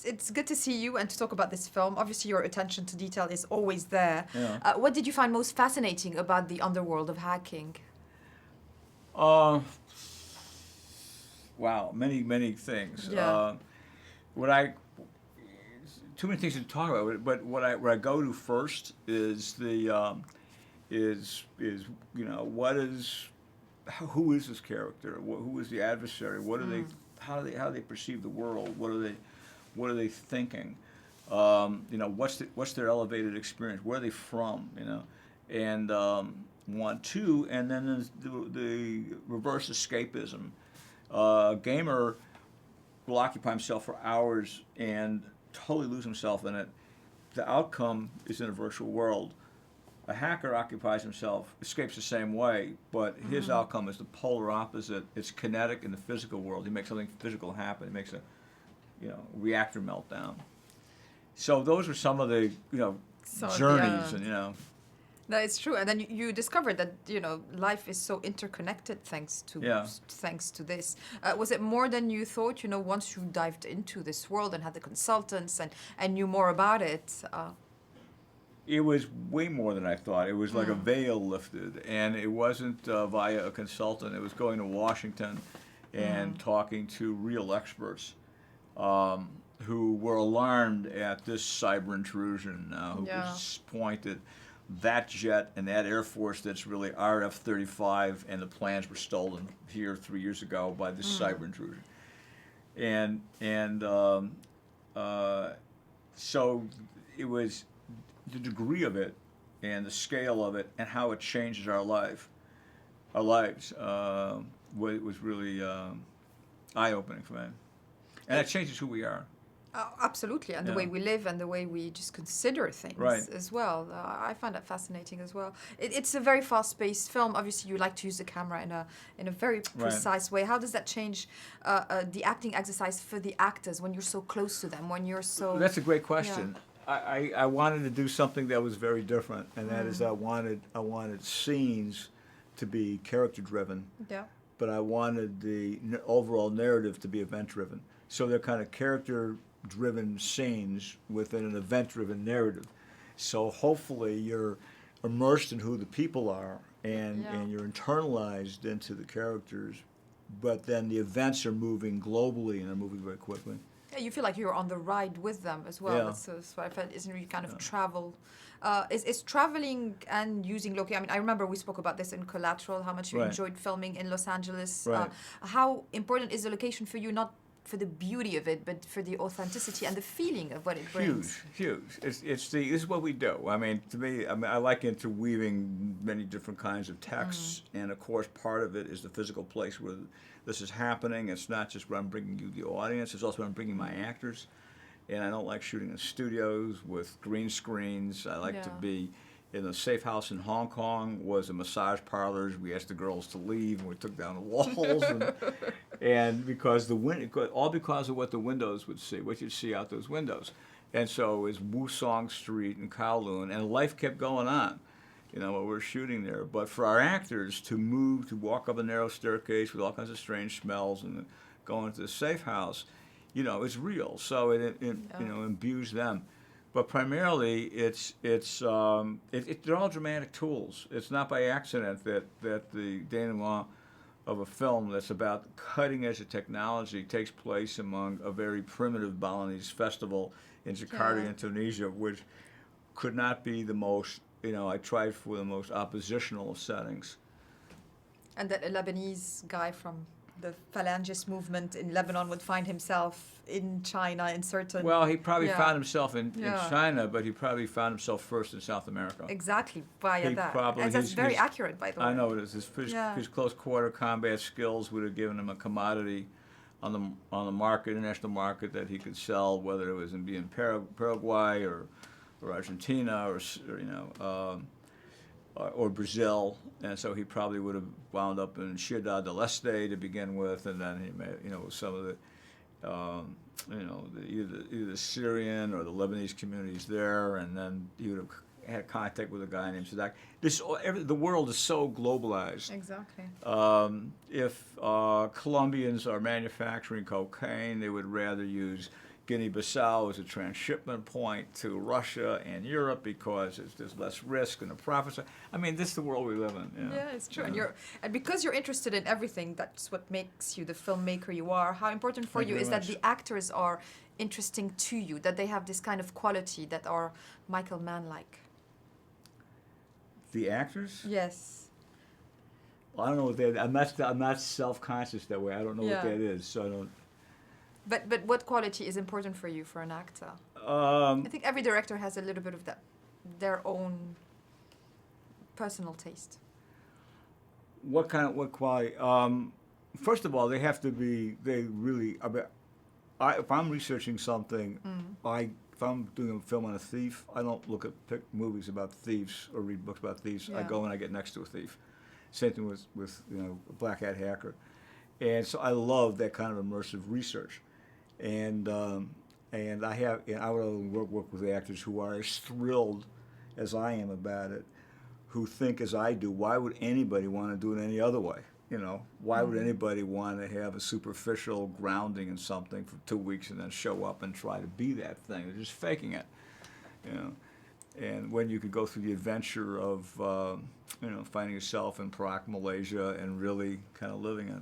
It's good to see you and to talk about this film. Obviously, your attention to detail is always there. Yeah. What did you find most fascinating about the underworld of hacking? Uh, wow, many things. Yeah. What I too many things to talk about, but what I go to first is the is what is who is this character? Who is the adversary? What are they? How do they perceive the world? What are they thinking? What's their elevated experience? Where are they from? And one, two, and then there's the reverse escapism. A gamer will occupy himself for hours and totally lose himself in it. The outcome is in a virtual world. A hacker occupies himself, escapes the same way, but his outcome is the polar opposite. It's kinetic in the physical world. He makes something physical happen. He makes a reactor meltdown. So those are some of the journeys, Yeah. and No, it's true. And then you discovered that, life is so interconnected Yeah. thanks to this. Was it more than you thought, once you dived into this world and had the consultants and knew more about it? It was way more than I thought. It was like a veil lifted, and it wasn't via a consultant. It was going to Washington and talking to real experts who were alarmed at this cyber intrusion, who Yeah. was pointed that jet and that Air Force that's really our F-35, and the plans were stolen here 3 years ago by this cyber intrusion. And so it was the degree of it and the scale of it and how it changes our lives was really eye-opening for me. And it changes who we are. Absolutely, and the way we live and the way we just consider things Right. as well. I find that fascinating as well. It's a very fast-paced film. Obviously, you like to use the camera in a very precise way. How does that change the acting exercise for the actors when you're so close to them? When you're so That's a great question. I wanted to do something that was very different, and that is I wanted scenes to be character-driven, yeah. but I wanted the overall narrative to be event-driven. So they're kind of character-driven scenes within an event-driven narrative. So hopefully you're immersed in who the people are, and you're internalized into the characters, but then the events are moving globally and they're moving very quickly. Yeah, you feel like you're on the ride with them as well. Yeah. That's what I felt. Isn't really kind of travel. Is traveling and using location. I mean, I remember we spoke about this in Collateral. How much you Right. enjoyed filming in Los Angeles. Right. How important is the location for you? Not for the beauty of it, but for the authenticity and the feeling of what it brings. Huge. This is what we do. I mean, to me, I like interweaving many different kinds of texts, and of course, part of it is the physical place where this is happening. It's not just where I'm bringing you the audience; it's also where I'm bringing my actors. And I don't like shooting in studios with green screens. I like to be in the safe house in Hong Kong. Was a massage parlors. We asked the girls to leave, and we took down the walls. And because all because of what the windows would see, what you'd see out those windows. And so it was Wusong Street in Kowloon, and life kept going on, while we were shooting there. But for our actors to walk up a narrow staircase with all kinds of strange smells and go into the safe house, it's real. So it imbues them. But primarily, they're all dramatic tools. It's not by accident that the denouement of a film that's about cutting edge of technology takes place among a very primitive Balinese festival in Jakarta, Indonesia, which could not be the most, I tried for the most oppositional of settings. And that a Lebanese guy from the Phalangist movement in Lebanon would find himself in China in certain... Well, he probably found himself in Yeah. China, but he probably found himself first in South America. Exactly, via He that. probably- And that's his- very his- accurate, by the way. I know it is. His close quarter combat skills would have given him a commodity on the market, international market, that he could sell, whether it was in Paraguay or Argentina or Brazil. And so he probably would have wound up in Ciudad del Este to begin with, and then he made some of the either the Syrian or the Lebanese communities there, and then he would have had contact with a guy named Sadak. The world is so globalized. Exactly. If Colombians are manufacturing cocaine, they would rather use Guinea-Bissau is a transshipment point to Russia and Europe because there's less risk and the profits. I mean, this is the world we live in. You know? Yeah, it's true. And because you're interested in everything, that's what makes you the filmmaker you are. How important for Thank you you is very that much. the actors are interesting to you, that they have this kind of quality that are Michael Mann-like. The actors? Yes. Well, I don't know what that. I'm not self-conscious that way. I don't know what Yeah. that is. So I don't. But what quality is important for you for an actor? Um, I think every director has a little bit of that, their own personal taste. what quality? First of all, they have to be. They really. I mean, if I'm researching something, if I'm doing a film on a thief, I don't pick movies about thieves or read books about thieves. I Yeah. go and I get next to a thief. Same thing with a black hat hacker, and so I love that kind of immersive research, and I would work with actors who are as thrilled as I am about it, who think as I do. Why would anybody want to do it any other way? You know, why would anybody want to have a superficial grounding in something for 2 weeks and then show up and try to be that thing? They're just faking it, you know. And when you could go through the adventure of, finding yourself in Prague, Malaysia, and really kind of living it.